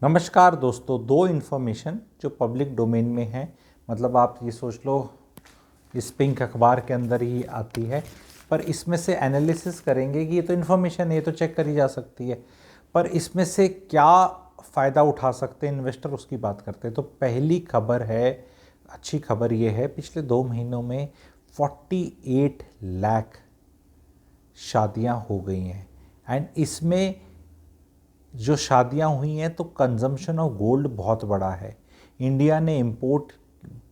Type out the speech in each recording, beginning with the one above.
नमस्कार दोस्तों, दो इन्फॉर्मेशन जो पब्लिक डोमेन में है, मतलब आप ये सोच लो इस पिंक अखबार के अंदर ही आती है, पर इसमें से एनालिसिस करेंगे कि ये तो इन्फॉर्मेशन है, ये तो चेक करी जा सकती है, पर इसमें से क्या फ़ायदा उठा सकते हैं इन्वेस्टर, उसकी बात करते हैं। तो पहली खबर है, अच्छी खबर ये है, पिछले 2 महीनों में 48 लाख शादियां हो गई हैं। एंड इसमें जो शादियां हुई हैं तो कंजम्पशन ऑफ गोल्ड बहुत बड़ा है। इंडिया ने इंपोर्ट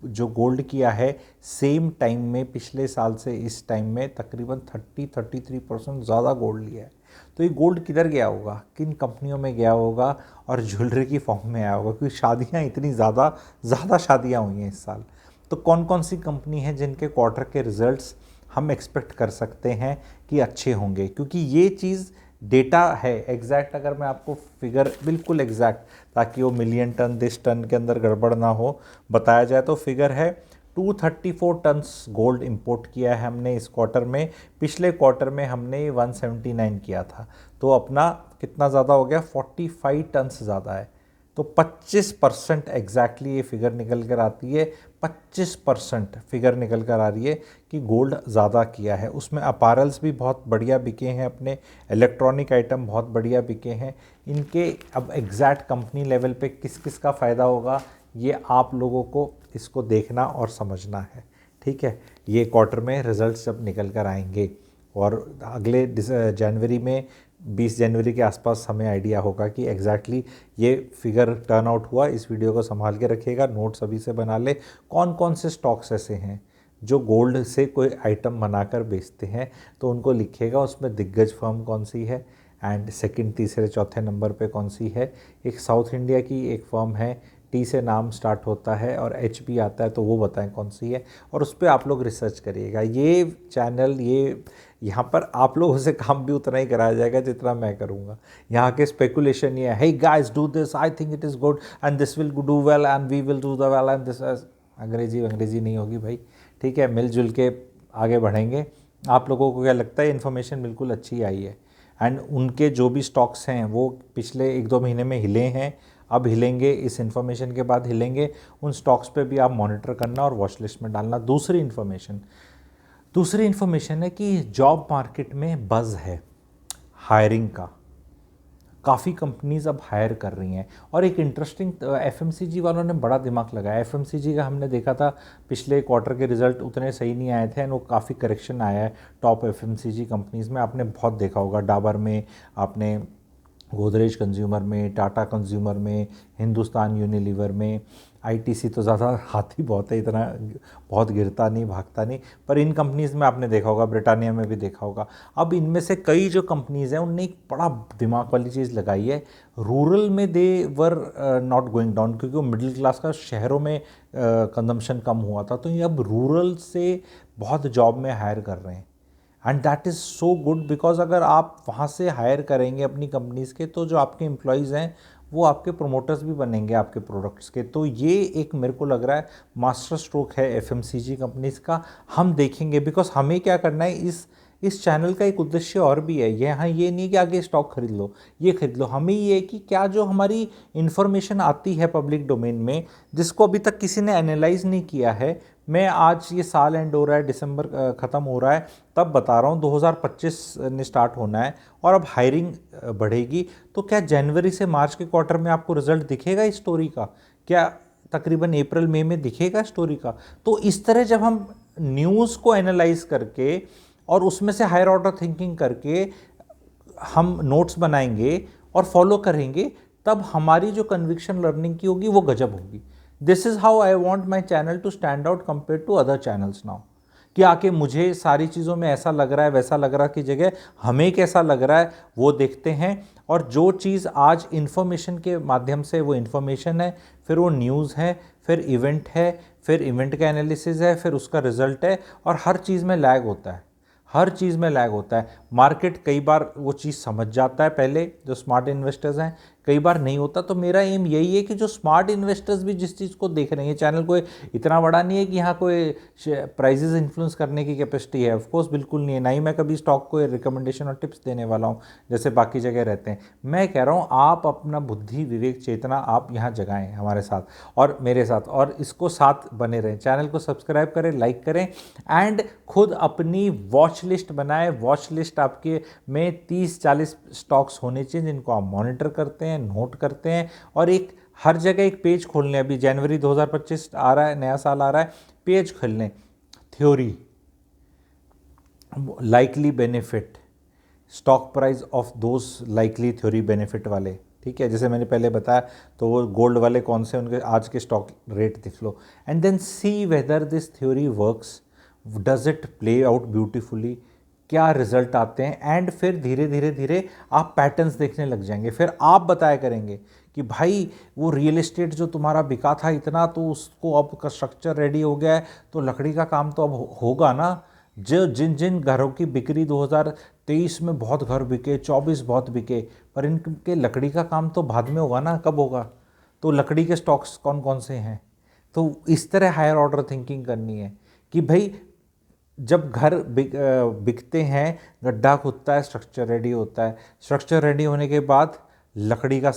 जो गोल्ड किया है सेम टाइम में, पिछले साल से इस टाइम में तकरीबन 33% ज़्यादा गोल्ड लिया है। तो ये गोल्ड किधर गया होगा, किन कंपनियों में गया होगा और ज्वेलरी की फॉर्म में आया होगा, क्योंकि शादियां इतनी ज़्यादा शादियां हुई हैं इस साल। तो कौन कौन सी कंपनी हैं जिनके क्वार्टर के रिजल्ट्स हम एक्सपेक्ट कर सकते हैं कि अच्छे होंगे, क्योंकि ये चीज़ डेटा है एग्जैक्ट। अगर मैं आपको फिगर बिल्कुल एग्जैक्ट, ताकि वो मिलियन टन दिस टन के अंदर गड़बड़ ना हो, बताया जाए तो फिगर है 234 टन्स गोल्ड इंपोर्ट किया है हमने इस क्वार्टर में। पिछले क्वार्टर में हमने 179 किया था, तो अपना कितना ज़्यादा हो गया, 45 टन्स ज़्यादा है। तो 25% एग्जैक्टली ये फिगर निकल कर आती है, 25% फिगर निकल कर आ रही है कि गोल्ड ज़्यादा किया है। उसमें अपैरल्स भी बहुत बढ़िया बिके हैं, अपने इलेक्ट्रॉनिक आइटम बहुत बढ़िया बिके हैं। इनके अब एग्जैक्ट कंपनी लेवल पे किस किस का फ़ायदा होगा, ये आप लोगों को इसको देखना और समझना है, ठीक है। ये क्वार्टर में रिजल्ट्स जब निकल कर आएंगे और अगले जनवरी में 20 जनवरी के आसपास हमें आइडिया होगा कि एग्जैक्टली ये फिगर टर्न आउट हुआ। इस वीडियो को संभाल के रखिएगा, नोट्स अभी से बना ले। कौन कौन से स्टॉक्स ऐसे हैं जो गोल्ड से कोई आइटम बनाकर बेचते हैं, तो उनको लिखिएगा। उसमें दिग्गज फर्म कौन सी है एंड सेकंड, तीसरे, चौथे नंबर पे कौन सी है। एक साउथ इंडिया की एक फर्म है, टी से नाम स्टार्ट होता है और एच भी आता है, तो वो बताएं कौन सी है, और उस पर आप लोग रिसर्च करिएगा। ये चैनल, ये यहाँ पर आप लोगों से काम भी उतना ही कराया जाएगा जितना मैं करूँगा। यहाँ के स्पेकुलेशन ये है, hey guys do this, I think it is good and this will do well and we will do the well and this. अंग्रेजी नहीं होगी भाई, ठीक है। मिलजुल के आगे बढ़ेंगे। आप लोगों को क्या लगता है, इन्फॉर्मेशन बिल्कुल अच्छी आई है। एंड उनके जो भी स्टॉक्स हैं वो पिछले 1-2 महीने में हिले हैं, अब हिलेंगे, इस इन्फॉर्मेशन के बाद हिलेंगे। उन स्टॉक्स पे भी आप मॉनिटर करना और वॉच लिस्ट में डालना। दूसरी इन्फॉर्मेशन है कि जॉब मार्केट में बज़ है हायरिंग का, काफ़ी कंपनीज अब हायर कर रही हैं। और एक इंटरेस्टिंग, एफएमसीजी वालों ने बड़ा दिमाग लगाया। एफएमसीजी का हमने देखा था पिछले क्वार्टर के रिजल्ट उतने सही नहीं आए थे, एंड वो काफ़ी करेक्शन आया है टॉप एफएमसीजी कंपनीज़ में। आपने बहुत देखा होगा, डाबर में, आपने गोदरेज कंज्यूमर में, टाटा कंज्यूमर में, हिंदुस्तान यूनिलीवर में। आईटीसी तो ज़्यादा हाथी बहुत है, इतना बहुत गिरता नहीं, भागता नहीं, पर इन कंपनीज़ में आपने देखा होगा, ब्रिटानिया में भी देखा होगा। अब इनमें से कई जो कंपनीज़ हैं उनने एक बड़ा दिमाग वाली चीज़ लगाई है। रूरल में दे वर नॉट गोइंग डाउन, क्योंकि वो मिडिल क्लास का शहरों में कंजम्पशन कम हुआ था, तो ये अब रूरल से बहुत जॉब में हायर कर रहे हैं। And that is so good, because अगर आप वहाँ से हायर करेंगे अपनी कंपनीज़ के, तो जो आपके एम्प्लॉयज़ हैं वो आपके प्रोमोटर्स भी बनेंगे आपके प्रोडक्ट्स के। तो ये एक मेरे को लग रहा है मास्टर स्ट्रोक है एफएमसीजी कंपनीज़ का। हम देखेंगे, बिकॉज हमें क्या करना है, इस चैनल का एक उद्देश्य और भी है। यहाँ ये नहीं कि आगे स्टॉक खरीद लो, ये खरीद लो। हमें ये है कि क्या जो हमारी इन्फॉर्मेशन आती है पब्लिक डोमेन में, जिसको अभी तक किसी ने एनालाइज नहीं किया है, मैं आज ये साल एंड हो रहा है, दिसंबर ख़त्म हो रहा है, तब बता रहा हूँ 2025 ने स्टार्ट होना है और अब हायरिंग बढ़ेगी। तो क्या जनवरी से मार्च के क्वार्टर में आपको रिजल्ट दिखेगा इस स्टोरी का? क्या तकरीबन अप्रैल मई में दिखेगा स्टोरी का? तो इस तरह जब हम न्यूज़ को एनालाइज करके और उसमें से हायर ऑर्डर थिंकिंग करके हम नोट्स बनाएंगे और फॉलो करेंगे, तब हमारी जो कन्विक्शन लर्निंग की होगी वो गजब होगी। This is how I want my channel to stand out compare to other channels now. कि आके मुझे सारी चीज़ों में ऐसा लग रहा है वैसा लग रहा की जगह हमें कैसा लग रहा है वो देखते हैं। और जो चीज़ आज इन्फॉर्मेशन के माध्यम से, वो इन्फॉर्मेशन है, फिर वो न्यूज़ है, फिर इवेंट है, फिर इवेंट का एनालिसिस है, फिर उसका रिजल्ट है, और हर चीज़ में लैग होता है, हर चीज़ में लैग होता है। मार्केट कई बार वो चीज़ समझ जाता है पहले, जो स्मार्ट इन्वेस्टर्स हैं, कई बार नहीं होता। तो मेरा एम यही है कि जो स्मार्ट इन्वेस्टर्स भी जिस चीज़ को देख रहे हैं, चैनल कोई इतना बड़ा नहीं है कि यहाँ कोई प्राइजेस इन्फ्लुएंस करने की कैपेसिटी है, ऑफकोर्स बिल्कुल नहीं है, ना ही मैं कभी स्टॉक को रिकमेंडेशन और टिप्स देने वाला हूँ जैसे बाकी जगह रहते हैं। मैं कह रहा हूँ आप अपना बुद्धि विवेक चेतना आप यहाँ जगाएं हमारे साथ और मेरे साथ, और इसको साथ बने रहें। चैनल को सब्सक्राइब करें, लाइक करें एंड खुद अपनी वॉच लिस्ट बनाएं। वॉच लिस्ट आपके में 30-40 स्टॉक्स होने चाहिए जिनको आप मॉनिटर करते हैं, नोट करते हैं, और एक हर जगह एक पेज खोल लें। अभी जनवरी 2025 आ रहा है, नया साल आ रहा है, पेज खोल लें, theory, likely benefit, stock price of those likely theory benefit वाले, ठीक है, जैसे मैंने पहले बताया। तो वो गोल्ड वाले कौन से, उनके आज के स्टॉक रेट देख लो and then see whether this theory works, does it play out beautifully, क्या रिजल्ट आते हैं। एंड फिर धीरे धीरे धीरे आप पैटर्न्स देखने लग जाएंगे। फिर आप बताया करेंगे कि भाई वो रियल एस्टेट जो तुम्हारा बिका था इतना, तो उसको अब का स्ट्रक्चर रेडी हो गया है, तो लकड़ी का काम तो अब होगा ना। जो जिन जिन घरों की बिक्री 2023 में बहुत घर बिके, 24 बहुत बिके, पर इनके लकड़ी का काम तो बाद में होगा ना, कब होगा। तो लकड़ी के स्टॉक्स कौन कौन से हैं। तो इस तरह हायर ऑर्डर थिंकिंग करनी है कि भाई जब घर बिकते हैं, गड्ढा खुदता है, स्ट्रक्चर रेडी होता है, स्ट्रक्चर रेडी होने के बाद लकड़ी का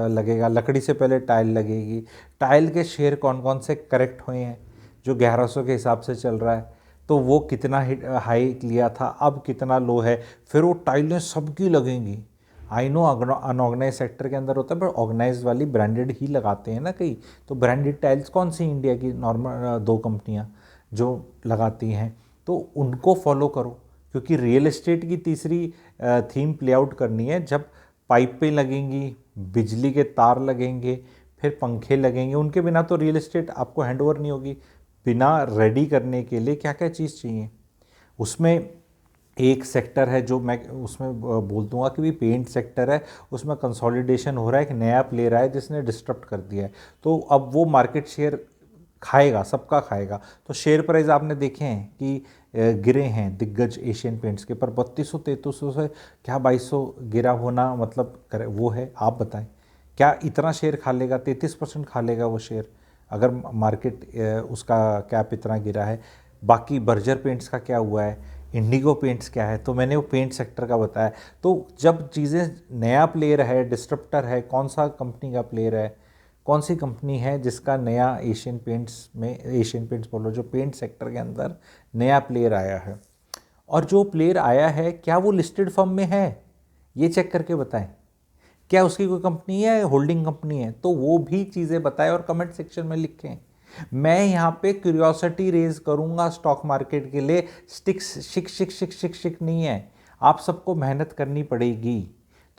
लगेगा, लकड़ी से पहले टाइल लगेगी, टाइल के शेयर कौन कौन से करेक्ट हुए हैं, जो 1100 के हिसाब से चल रहा है, तो वो कितना हाई लिया था, अब कितना लो है, फिर वो टाइलें सबकी लगेंगी। आई नो अनऑर्गेनाइज सेक्टर के अंदर होता है, पर ऑर्गेनाइज वाली ब्रांडेड ही लगाते हैं ना कई। तो ब्रांडेड टाइल्स कौन सी इंडिया की नॉर्मल 2 कंपनियाँ जो लगाती हैं, तो उनको फॉलो करो। क्योंकि रियल एस्टेट की तीसरी थीम प्ले आउट करनी है, जब पाइपें लगेंगी, बिजली के तार लगेंगे, फिर पंखे लगेंगे, उनके बिना तो रियल एस्टेट आपको हैंडओवर नहीं होगी। बिना रेडी करने के लिए क्या क्या चीज़ चाहिए, उसमें एक सेक्टर है जो मैं उसमें बोल दूंगा कि भी पेंट सेक्टर है, उसमें कंसोलिडेशन हो रहा है, एक नया प्लेयर आया जिसने डिस्टर्ब कर दिया है, तो अब वो मार्केट शेयर खाएगा, सबका खाएगा। तो शेयर प्राइस आपने देखे हैं कि गिरे हैं दिग्गज एशियन पेंट्स के, पर 3200-3300 से क्या 2200 गिरा होना मतलब वो है। आप बताएं क्या इतना शेयर खा लेगा, 33% खा लेगा वो शेयर अगर मार्केट उसका कैप इतना गिरा है। बाकी बर्जर पेंट्स का क्या हुआ है, इंडिगो पेंट्स क्या है, तो मैंने वो पेंट सेक्टर का बताया। तो जब चीज़ें नया प्लेयर है, डिस्ट्रप्टर है, कौन सा कंपनी का प्लेयर है, कौन सी कंपनी है जिसका नया एशियन पेंट्स में, एशियन पेंट्स बोलो, जो पेंट सेक्टर के अंदर नया प्लेयर आया है, और जो प्लेयर आया है क्या वो लिस्टेड फर्म में है, ये चेक करके बताएं। क्या उसकी कोई कंपनी है, होल्डिंग कंपनी है, तो वो भी चीज़ें बताएं और कमेंट सेक्शन में लिखें। मैं यहाँ पे क्यूरियोसिटी रेज करूँगा स्टॉक मार्केट के लिए, स्टिक्स शिक नहीं है, आप सबको मेहनत करनी पड़ेगी।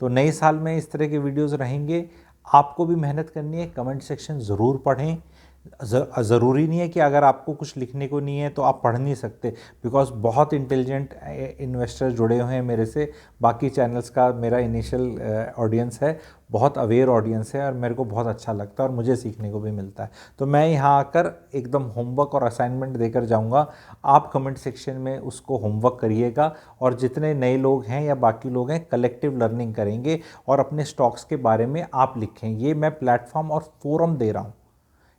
तो नए साल में इस तरह के वीडियोस रहेंगे, आपको भी मेहनत करनी है। कमेंट सेक्शन ज़रूर पढ़ें। ज़रूरी नहीं है कि अगर आपको कुछ लिखने को नहीं है तो आप पढ़ नहीं सकते, बिकॉज बहुत इंटेलिजेंट इन्वेस्टर्स जुड़े हुए हैं मेरे से। बाकी चैनल्स का मेरा इनिशियल ऑडियंस है, बहुत अवेयर ऑडियंस है, और मेरे को बहुत अच्छा लगता है और मुझे सीखने को भी मिलता है। तो मैं यहाँ आकर एकदम होमवर्क और असाइनमेंट देकर जाऊँगा, आप कमेंट सेक्शन में उसको होमवर्क करिएगा, और जितने नए लोग हैं या बाकी लोग हैं कलेक्टिव लर्निंग करेंगे और अपने स्टॉक्स के बारे में आप लिखें। ये मैं प्लेटफॉर्म और फोरम दे रहा हूँ,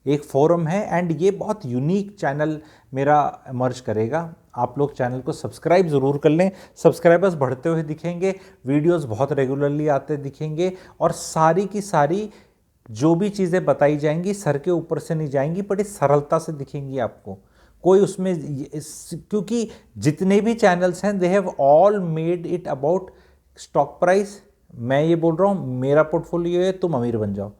एक फोरम है, एंड ये बहुत यूनिक चैनल मेरा इमर्ज करेगा। आप लोग चैनल को सब्सक्राइब ज़रूर कर लें, सब्सक्राइबर्स बढ़ते हुए दिखेंगे, वीडियोस बहुत रेगुलरली आते दिखेंगे, और सारी की सारी जो भी चीज़ें बताई जाएंगी सर के ऊपर से नहीं जाएंगी, बड़ी सरलता से दिखेंगी आपको। कोई उसमें क्योंकि जितने भी चैनल्स हैं they have all made it about stock price. मैं ये बोल रहा हूँ मेरा पोर्टफोलियो है, तुम अमीर बन जाओ।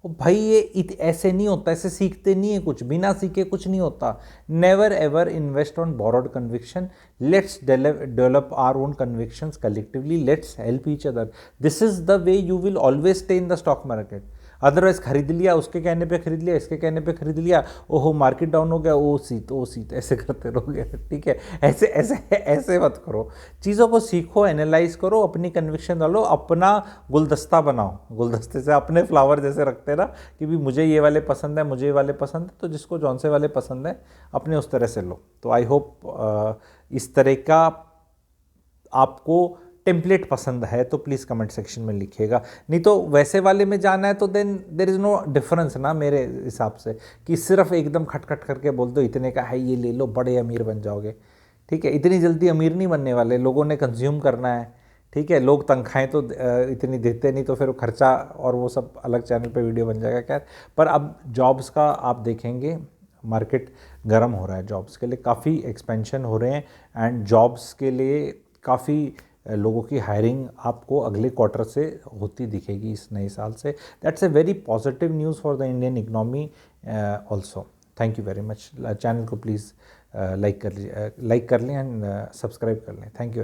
ओ भाई ये ऐसे नहीं होता, ऐसे सीखते नहीं है, कुछ बिना सीखे कुछ नहीं होता। Never ever invest on borrowed conviction, let's develop our own convictions collectively, let's help each other. This is the way you will always stay in the stock market. Otherwise खरीद लिया, उसके कहने पे खरीद लिया, इसके कहने पे खरीद लिया, ओहो मार्केट डाउन हो गया, ओ सीट ऐसे करते रहोगे। ठीक है, ऐसे ऐसे ऐसे मत करो, चीज़ों को सीखो, एनालाइज करो, अपनी कन्विक्शन डालो, अपना गुलदस्ता बनाओ। गुलदस्ते से अपने फ्लावर जैसे रखते ना कि भी मुझे ये वाले पसंद है, मुझे ये वाले पसंद है, तो जिसको जौन से वाले पसंद है अपने उस तरह से लो। तो आई होप इस तरह का आपको टेम्पलेट पसंद है तो प्लीज़ कमेंट सेक्शन में लिखिएगा, नहीं तो वैसे वाले में जाना है तो then there is no difference ना मेरे हिसाब से, कि सिर्फ एकदम खटखट करके बोल दो इतने का है ये ले लो बड़े अमीर बन जाओगे। ठीक है, इतनी जल्दी अमीर नहीं बनने वाले, लोगों ने कंज्यूम करना है। ठीक है, लोग तनख्वाहें तो इतनी देते नहीं, तो फिर वो खर्चा और वो सब अलग चैनल पे वीडियो बन जाएगा। खैर, पर अब जॉब्स का आप देखेंगे मार्केट गर्म हो रहा है, जॉब्स के लिए काफ़ी एक्सपेंशन हो रहे हैं, एंड जॉब्स के लिए काफ़ी लोगों की हायरिंग आपको अगले क्वार्टर से होती दिखेगी इस नए साल से। That's a very positive news for the Indian economy also. Thank you very much. Channel को प्लीज़ लाइक कर लें एंड सब्सक्राइब कर लें। Thank you.